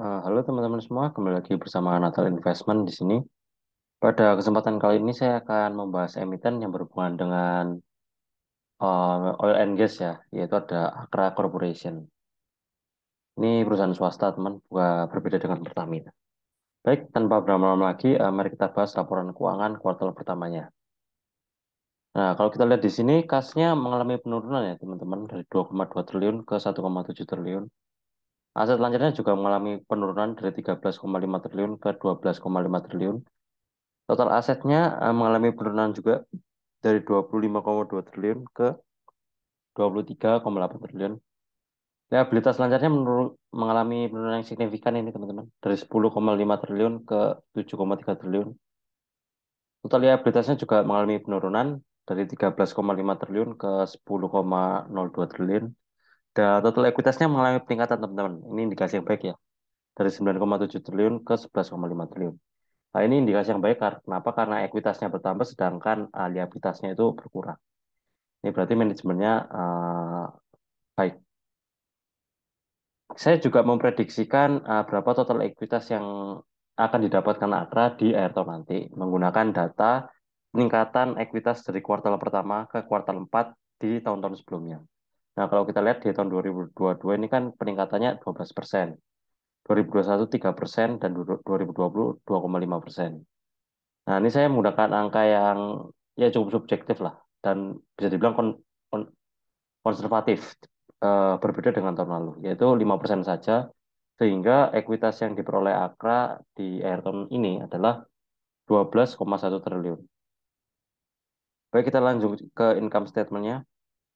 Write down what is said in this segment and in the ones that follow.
Halo teman-teman semua, kembali lagi bersama Natal Investment di sini. Pada kesempatan kali ini saya akan membahas emiten yang berhubungan dengan oil and gas ya, yaitu ada Akra Corporation. Ini perusahaan swasta teman, berbeda dengan Pertamina. Baik, tanpa berlama-lama lagi, mari kita bahas laporan keuangan kuartal pertamanya. Nah, kalau kita lihat di sini, kasnya mengalami penurunan ya teman-teman, dari 2,2 triliun ke 1,7 triliun. Aset lanjutnya juga mengalami penurunan dari 13,5 triliun ke 12,5 triliun. Total asetnya mengalami penurunan juga dari 25,2 triliun ke 23,8 triliun. Liabilitas selanjutnya mengalami penurunan yang signifikan ini teman-teman. Dari 10,5 triliun ke 7,3 triliun. Total liabilitasnya juga mengalami penurunan dari 13,5 triliun ke 10,02 triliun. Dan total ekuitasnya mengalami peningkatan teman-teman. Ini indikasi yang baik ya. Dari 9,7 triliun ke 11,5 triliun. Nah, ini indikasi yang baik. Kenapa? Karena ekuitasnya bertambah sedangkan liabilitasnya itu berkurang. Ini berarti manajemennya baik. Saya juga memprediksikan berapa total ekuitas yang akan didapatkan Akra di akhir tahun nanti menggunakan data peningkatan ekuitas dari kuartal pertama ke kuartal 4 di tahun-tahun sebelumnya. Nah, kalau kita lihat di tahun 2022 ini kan peningkatannya 12%, 2021 3%, dan 2020 2,5%. Nah, ini saya menggunakan angka yang ya cukup subjektif lah dan bisa dibilang konservatif, berbeda dengan tahun lalu, yaitu 5% saja, sehingga ekuitas yang diperoleh Akra di akhir tahun ini adalah 12,1 triliun. Baik, kita lanjut ke income statement-nya.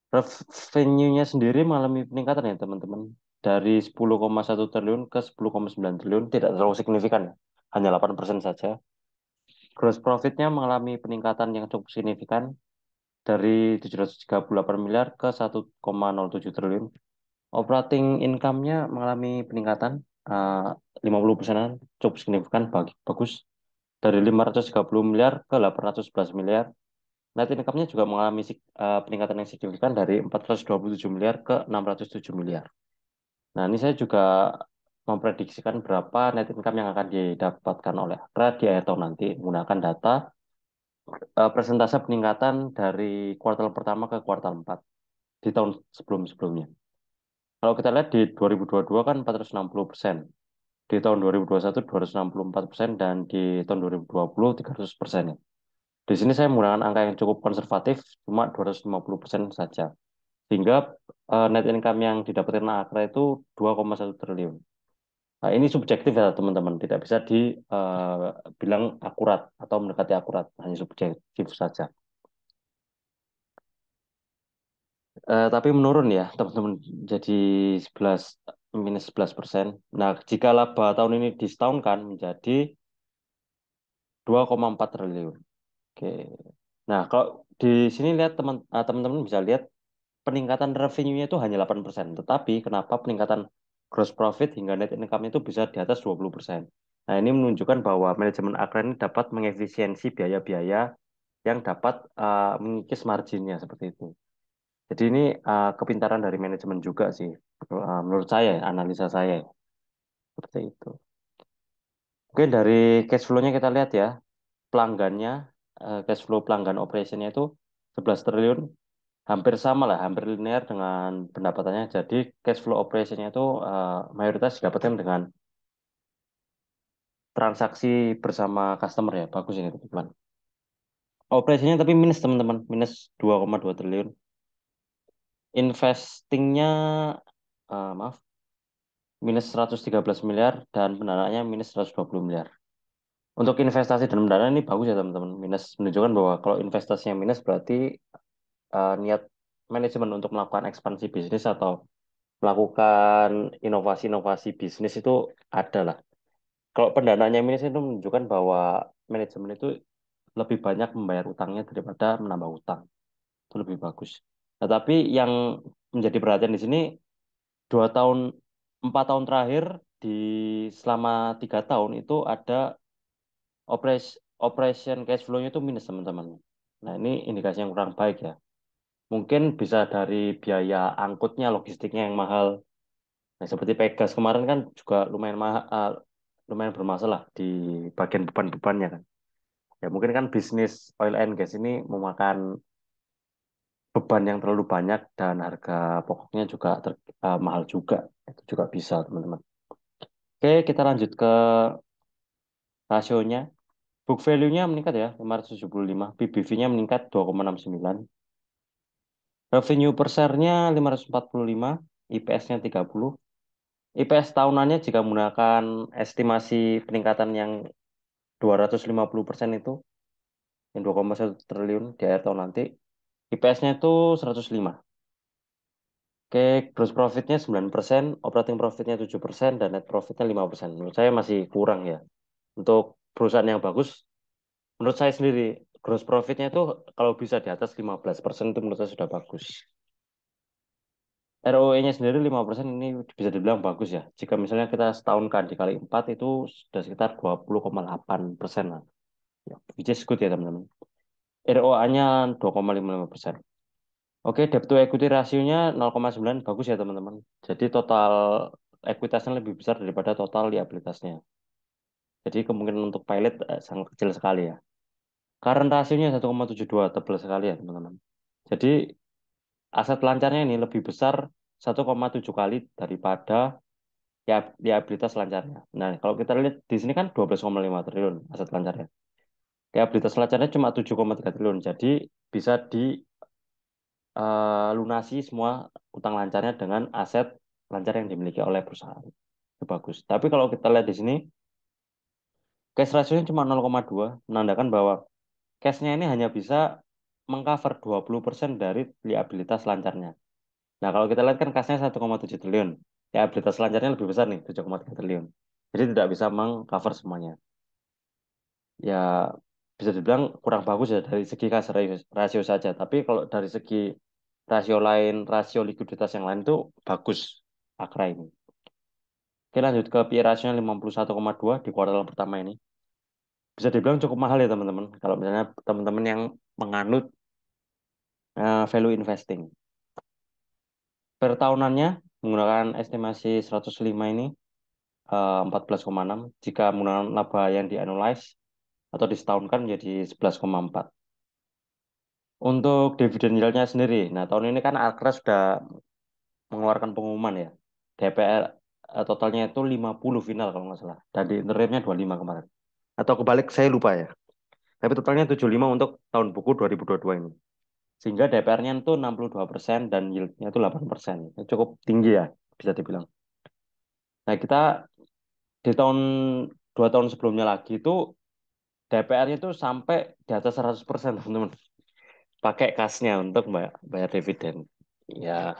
Revenue-nya sendiri mengalami peningkatan ya teman-teman. Dari 10,1 triliun ke 10,9 triliun, tidak terlalu signifikan ya. Hanya 8% saja. Gross profit-nya mengalami peningkatan yang cukup signifikan dari 738 miliar ke 1,07 triliun. Operating income-nya mengalami peningkatan 50%-an, cukup signifikan, bagus. Dari 530 miliar ke 811 miliar. Net income-nya juga mengalami peningkatan yang signifikan dari 427 miliar ke 607 miliar. Nah, ini saya juga memprediksikan berapa net income yang akan didapatkan oleh Akra di akhir tahun nanti menggunakan data persentase peningkatan dari kuartal pertama ke kuartal 4 di tahun sebelum-sebelumnya. Kalau kita lihat di 2022 kan 460%, di tahun 2021 264%, dan di tahun 2020 300% ya. Di sini saya menggunakan angka yang cukup konservatif, cuma 250% saja. Sehingga net income yang didapatkan Akra itu 2,1 triliun. Nah, ini subjektif ya teman-teman, tidak bisa dibilang akurat atau mendekati akurat, hanya subjektif saja. Tapi menurun ya teman-teman, jadi 11 -11%. Nah, jika laba tahun ini disetahunkan menjadi 2,4 triliun. Oke. Nah, kalau di sini lihat teman-teman bisa lihat peningkatan revenue-nya itu hanya 8%. Tetapi kenapa peningkatan gross profit hingga net income itu bisa di atas 20%? Nah, ini menunjukkan bahwa manajemen Akra ini dapat mengefisiensi biaya-biaya yang dapat mengikis marginnya seperti itu. Jadi ini kepintaran dari manajemen juga sih, menurut saya, analisa saya seperti itu. Oke, dari cash flow-nya kita lihat ya, pelanggannya, cash flow pelanggan operationnya itu 11 triliun, hampir sama lah, hampir linear dengan pendapatannya. Jadi cash flow operationnya itu mayoritas didapatkan dengan transaksi bersama customer ya, bagus ini teman-teman. Operasinya tapi minus teman-teman, minus 2,2 triliun. Investingnya, maaf, minus 113 miliar, dan pendanaannya minus 120 miliar. Untuk investasi dan pendanaan ini bagus ya teman-teman. Minus menunjukkan bahwa kalau investasinya minus berarti niat manajemen untuk melakukan ekspansi bisnis atau melakukan inovasi-inovasi bisnis itu ada lah. Kalau pendanaannya minus itu menunjukkan bahwa manajemen itu lebih banyak membayar utangnya daripada menambah utang. Itu lebih bagus. Nah, tapi yang menjadi perhatian di sini 2 tahun, 4 tahun terakhir di selama 3 tahun itu ada operation cash flow-nya itu minus teman-teman. Nah, ini indikasi yang kurang baik ya. Mungkin bisa dari biaya angkutnya, logistiknya yang mahal, Nah, seperti Pegas kemarin kan juga lumayan lumayan bermasalah di bagian beban-bebannya kan. Ya mungkin kan bisnis oil and gas ini memakan beban yang terlalu banyak dan harga pokoknya juga mahal juga. Itu juga bisa, teman-teman. Oke, kita lanjut ke rasionya. Book value-nya meningkat ya, 575. PBV-nya meningkat 2,69. Revenue per share-nya 545. IPS-nya 30. IPS tahunannya jika menggunakan estimasi peningkatan yang 250% itu, yang 2,1 triliun di akhir tahun nanti, IPS-nya itu 105. Oke, gross profit-nya 9%, operating profit-nya 7%, dan net profit-nya 5%. Menurut saya masih kurang ya. Untuk perusahaan yang bagus, menurut saya sendiri, gross profit-nya itu kalau bisa di atas 15% itu menurut saya sudah bagus. ROE-nya sendiri 5% ini bisa dibilang bagus ya. Jika misalnya kita setahunkan dikali 4 itu sudah sekitar 20,8% lah. Ya, which is good ya teman-teman. ROA-nya 2,55%. Oke, debt to equity rasionya 0,9 bagus ya teman-teman. Jadi total ekuitasnya lebih besar daripada total liabilitasnya. Jadi kemungkinan untuk pilot sangat kecil sekali ya. Current rasionya 1,72 tebal sekali ya teman-teman. Jadi aset lancarnya ini lebih besar 1,7 kali daripada liabilitas lancarnya. Nah, kalau kita lihat di sini kan 12,5 triliun aset lancarnya. Liabilitas lancarnya cuma 7,3 triliun. Jadi bisa dilunasi semua utang lancarnya dengan aset lancar yang dimiliki oleh perusahaan. Itu bagus. Tapi kalau kita lihat di sini, cash ratio-nya cuma 0,2, menandakan bahwa cash-nya ini hanya bisa mengcover 20% dari liabilitas lancarnya. Nah, kalau kita lihat kan kasnya 1,7 triliun. Liabilitas lancarnya lebih besar nih, 7,3 triliun. Jadi tidak bisa mengcover semuanya. Ya, bisa dibilang kurang bagus ya dari segi kas rasio saja. Tapi kalau dari segi rasio lain, rasio likuiditas yang lain itu bagus Akra ini. Oke, lanjut ke PE rasio 51,2 di kuartal pertama ini. Bisa dibilang cukup mahal ya teman-teman. Kalau misalnya teman-teman yang menganut value investing. Per tahunannya menggunakan estimasi 105 ini 14,6. Jika menggunakan laba yang diannualize atau disetahunkan menjadi 11,4. Untuk dividen yieldnya sendiri, nah tahun ini kan Alkra sudah mengeluarkan pengumuman ya. DPR totalnya itu 50 final kalau nggak salah. Dan di interimnya 25 kemarin. Atau kebalik, saya lupa ya. Tapi totalnya 75 untuk tahun buku 2022 ini. Sehingga DPR-nya itu 62% dan yield-nya itu 8%. Itu cukup tinggi ya, bisa dibilang. Nah, kita di dua tahun sebelumnya lagi itu DPR-nya itu sampai di atas 100%, teman-teman. Pakai kasnya untuk bayar dividen. Ya,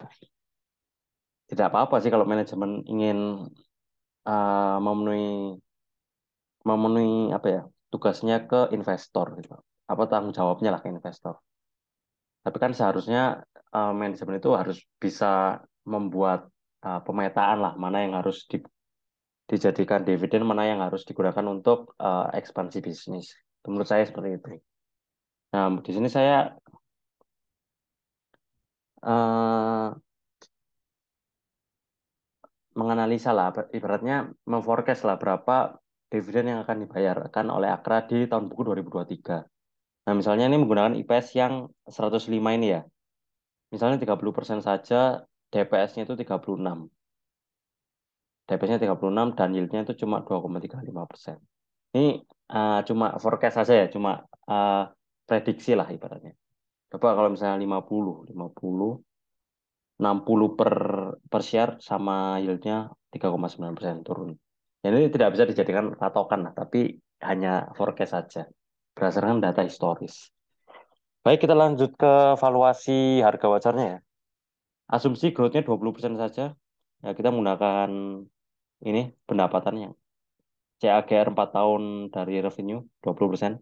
tidak apa-apa sih kalau manajemen ingin memenuhi memenuhi apa ya tugasnya ke investor gitu. Apa tanggung jawabnya lah ke investor. Tapi kan seharusnya manajemen itu harus bisa membuat pemetaan lah mana yang harus dijadikan dividen, mana yang harus digunakan untuk ekspansi bisnis. Menurut saya seperti itu. Nah, di sini saya eh, menganalisa lah, ibaratnya memforecast lah berapa dividen yang akan dibayarkan oleh Akra di tahun buku 2023. Nah, misalnya ini menggunakan IPS yang 105 ini ya. Misalnya 30% saja, DPS-nya itu 36. DPS-nya 36 dan yield-nya itu cuma 2,35%. Ini cuma forecast saja ya, cuma uh, prediksi lah ibaratnya. Coba kalau misalnya 50, 60 per share sama yield-nya 3,9% turun. Jadi ini tidak bisa dijadikan patokan lah, tapi hanya forecast saja berdasarkan data historis. Baik, kita lanjut ke valuasi harga wajarnya ya. Asumsi growth-nya 20% saja. Ya, kita menggunakan ini pendapatannya. CAGR 4 tahun dari revenue 20%.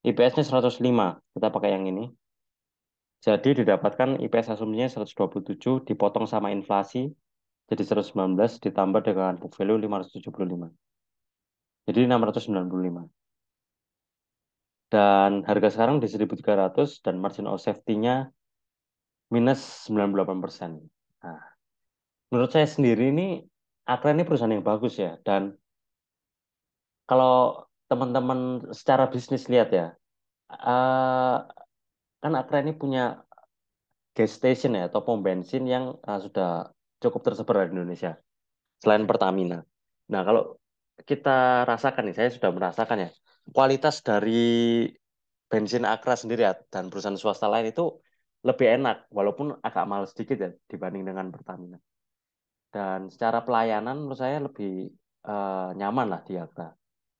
IPS-nya 105. Kita pakai yang ini. Jadi didapatkan IPS asumsinya 127 dipotong sama inflasi jadi 119 ditambah dengan book value 575. Jadi 695. Dan harga sekarang di 1.300 dan margin of safety-nya minus 98%. Nah, menurut saya sendiri ini Akra ini perusahaan yang bagus ya. Dan kalau teman-teman secara bisnis lihat ya, eh, kan Akra ini punya gas station ya atau pom bensin yang sudah cukup tersebar di Indonesia selain Pertamina. Nah, kalau kita rasakan nih, saya sudah merasakan ya, kualitas dari bensin Akra sendiri ya, dan perusahaan swasta lain itu lebih enak, walaupun agak mahal sedikit ya dibanding dengan Pertamina. Dan secara pelayanan menurut saya lebih nyaman lah di Akra.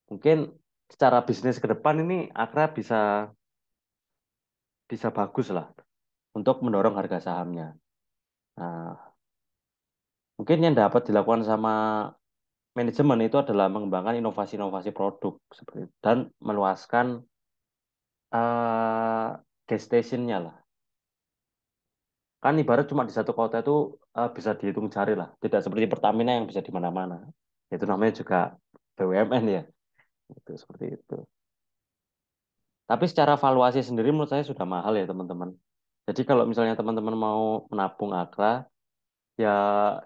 Mungkin secara bisnis ke depan ini Akra bisa bisa bagus lah untuk mendorong harga sahamnya. Nah, mungkin yang dapat dilakukan sama manajemen itu adalah mengembangkan inovasi-inovasi produk seperti itu, dan meluaskan gas stationnya lah. Kan ibarat cuma di satu kota itu bisa dihitung jari lah. Tidak seperti Pertamina yang bisa di mana-mana. Itu namanya juga BUMN ya. Itu seperti itu. Tapi secara valuasi sendiri menurut saya sudah mahal ya teman-teman. Jadi kalau misalnya teman-teman mau menabung Akra, ya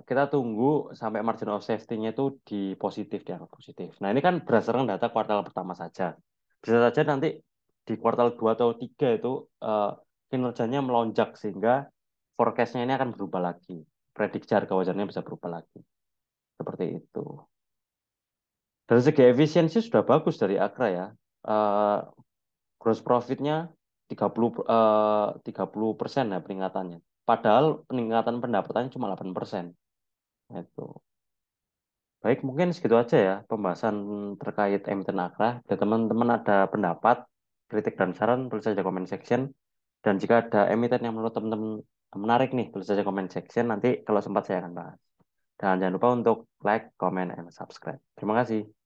kita tunggu sampai margin of safety-nya itu di positif, dianggap positif. Nah ini kan berdasarkan data kuartal pertama saja. Bisa saja nanti di kuartal 2 atau 3 itu eh, kinerjanya melonjak sehingga forecast-nya ini akan berubah lagi. Prediksi harga wajarnya bisa berubah lagi. Seperti itu. Dari segi efisiensi sudah bagus dari Akra ya. Eh, Gross profit-nya 30% ya peningkatannya. Padahal peningkatan pendapatannya cuma 8%. Itu. Baik, mungkin segitu aja ya pembahasan terkait emiten Akra. Jika teman-teman ada pendapat, kritik dan saran, tulis saja komen section. Dan jika ada emiten yang menurut teman-teman menarik nih, tulis saja komen section. Nanti kalau sempat saya akan bahas. Dan jangan lupa untuk like, comment, and subscribe. Terima kasih.